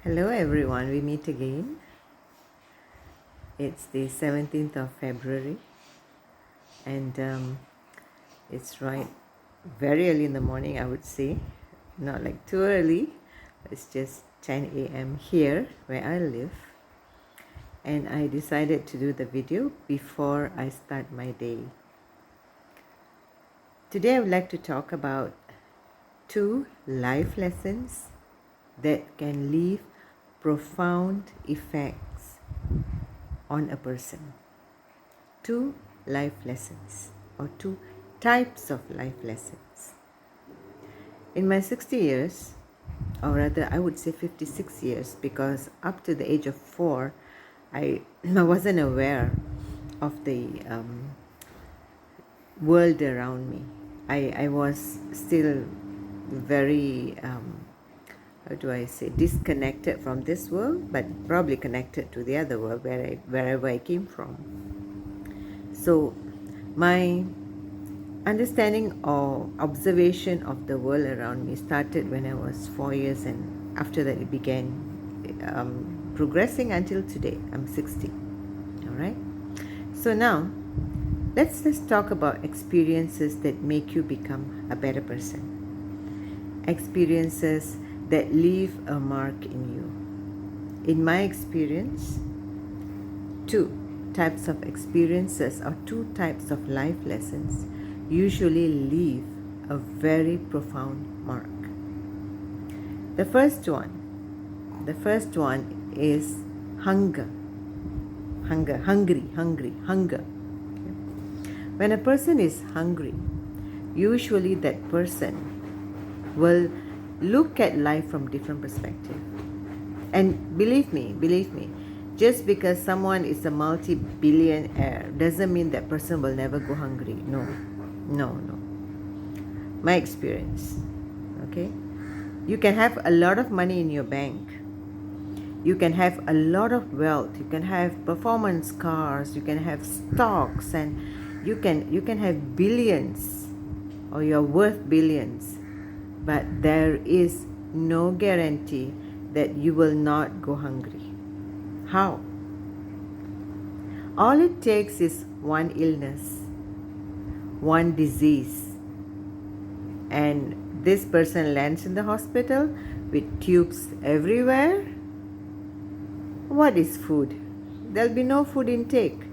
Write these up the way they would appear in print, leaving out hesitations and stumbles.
Hello everyone, we meet again. It's the 17th of February and it's right very early in the morning, I would say. Not like too early, it's just 10 a.m. here where I live. And I decided to do the video before I start my day. Today I would like to talk about 2 life lessons that can leave profound effects on a person. 2 life lessons or 2 types of life lessons. In my 60 years, or rather I would say 56 years, because up to the age of 4, I wasn't aware of the world around me. I was still very how do I say, disconnected from this world, but probably connected to the other world wherever I came from. So my understanding or observation of the world around me started when I was 4 years, and after that it began progressing until today. I'm 60. All right. So now let's talk about experiences that make you become a better person. Experiences that leave a mark in you. In my experience, 2 types of experiences or 2 types of life lessons usually leave a very profound mark. The first one is hunger. Hungry. When a person is hungry, usually that person will look at life from different perspective. And believe me, just because someone is a multi-billionaire doesn't mean that person will never go hungry. No. My experience, okay? You can have a lot of money in your bank. You can have a lot of wealth. You can have performance cars. You can have stocks, and you can have billions, or you're worth billions. But there is no guarantee that you will not go hungry. How? All it takes is one illness, one disease, and this person lands in the hospital with tubes everywhere. What is food? There'll be no food intake.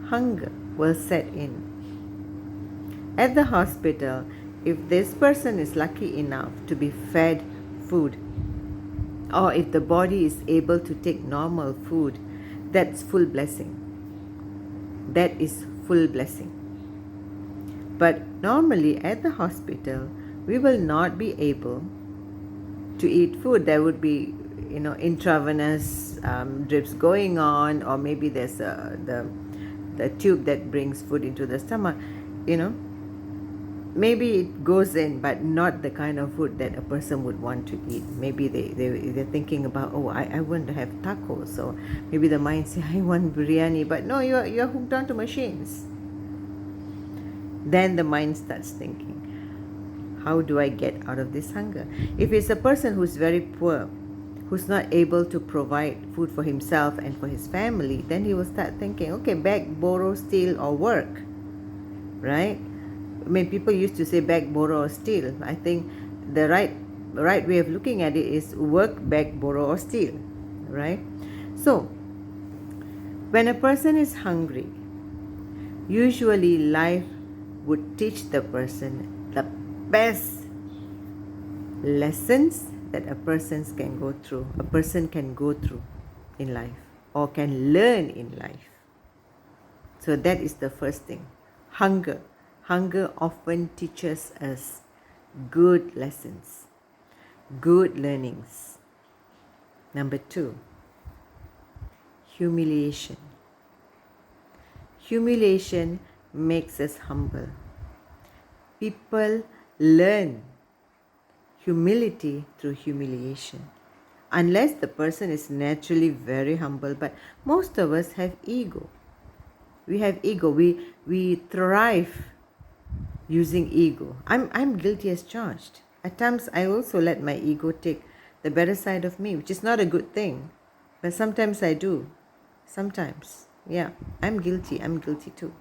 Hunger will set in. At the hospital, if this person is lucky enough to be fed food, or if the body is able to take normal food, that's full blessing. That is full blessing. But normally at the hospital, we will not be able to eat food. There would be, intravenous drips going on, or maybe there's the tube that brings food into the stomach. Maybe it goes in, but not the kind of food that a person would want to eat. Maybe they're thinking about, I want to have tacos. So maybe the mind says, I want biryani. But no, you're hooked onto machines. Then the mind starts thinking, how do I get out of this hunger? If it's a person who's very poor, who's not able to provide food for himself and for his family, then he will start thinking, okay, beg, borrow, steal, or work. Right? I mean, people used to say beg, borrow, or steal. I think the right way of looking at it is work, beg, borrow, or steal. Right? So, when a person is hungry, usually life would teach the person the best lessons that a person can go through in life, or can learn in life. So that is the first thing. Hunger often teaches us good lessons, good learnings. Number 2, humiliation. Humiliation makes us humble. People learn humility through humiliation. Unless the person is naturally very humble, but most of us have ego. We have ego. We thrive using ego. I'm guilty as charged. At times I also let my ego take the better side of me, which is not a good thing. But sometimes I do. Sometimes. Yeah, I'm guilty. I'm guilty too.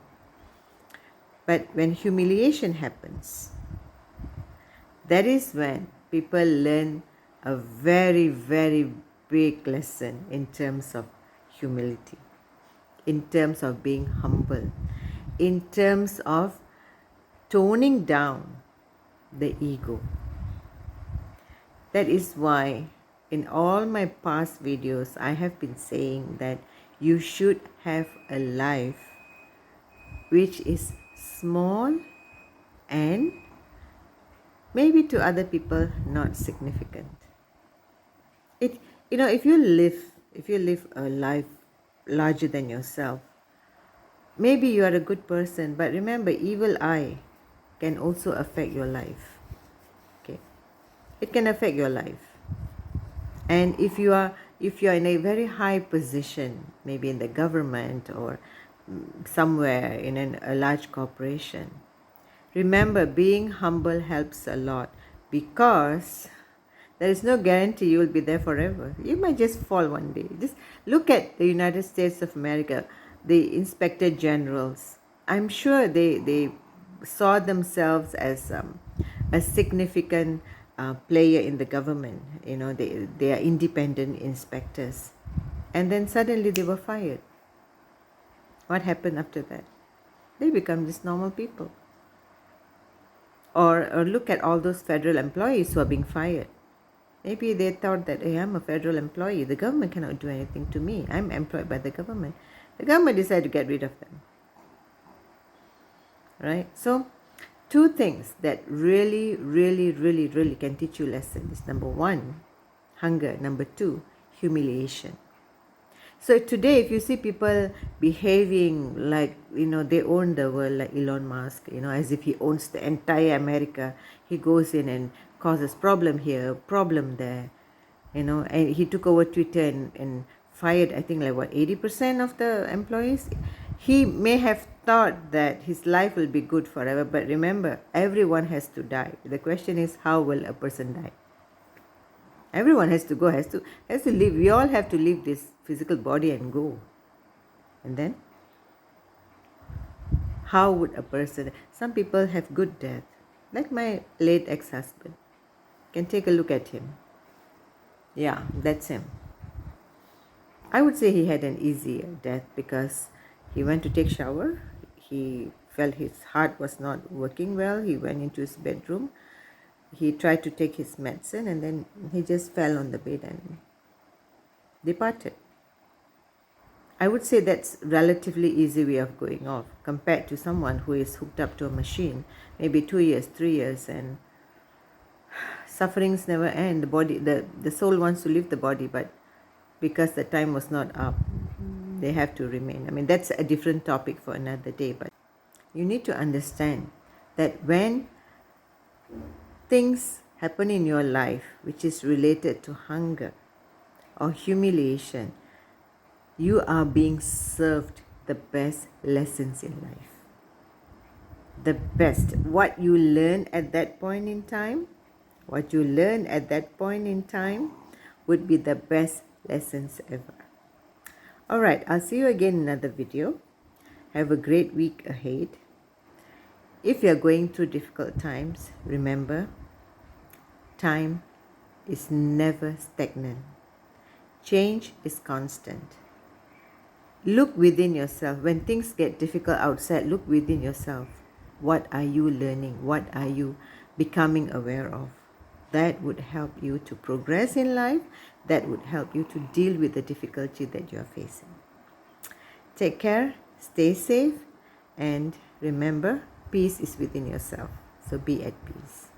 But when humiliation happens, that is when people learn a very, very big lesson in terms of humility, in terms of being humble, in terms of toning down the ego. That is why in all my past videos I have been saying that you should have a life which is small and maybe to other people not significant. It, if you live a life larger than yourself, maybe you are a good person, but remember, evil eye can also affect your life. Okay, it can affect your life. And if you are in a very high position, maybe in the government or somewhere in a large corporation, remember, being humble helps a lot, because there is no guarantee you will be there forever. You might just fall one day. Just look at the United States of America, the inspector generals. I'm sure they saw themselves as a significant player in the government. They are independent inspectors. And then suddenly they were fired. What happened after that? They become just normal people. Or look at all those federal employees who are being fired. Maybe they thought that, hey, I'm a federal employee. The government cannot do anything to me. I'm employed by the government. The government decided to get rid of them. Right? So, two things that really, really, really, really can teach you lessons. Number one, hunger. Number two, humiliation. So today, if you see people behaving like, they own the world, like Elon Musk, as if he owns the entire America, he goes in and causes problem here, problem there, and he took over Twitter and fired, I think, like 80% of the employees. He may have thought that his life will be good forever, but remember, everyone has to die. The question is, how will a person die? Everyone has to go, has to live. We all have to leave this physical body and go. And then, how would a person? Some people have good death, like my late ex-husband. You can take a look at him. Yeah, that's him. I would say he had an easier death because he went to take shower. He felt his heart was not working well. He went into his bedroom. He tried to take his medicine and then he just fell on the bed and departed. I would say that's relatively easy way of going off compared to someone who is hooked up to a machine, maybe 2 years, 3 years, and sufferings never end. The body, the soul wants to leave the body, but because the time was not up, they have to remain. I mean, that's a different topic for another day, but you need to understand that when things happen in your life which is related to hunger or humiliation, you are being served the best lessons in life. The best. What you learn at that point in time, would be the best lessons ever. Alright, I'll see you again in another video. Have a great week ahead. If you're going through difficult times, remember, time is never stagnant. Change is constant. Look within yourself. When things get difficult outside, look within yourself. What are you learning? What are you becoming aware of? That would help you to progress in life. That would help you to deal with the difficulty that you are facing. Take care, stay safe, and remember, peace is within yourself. So be at peace.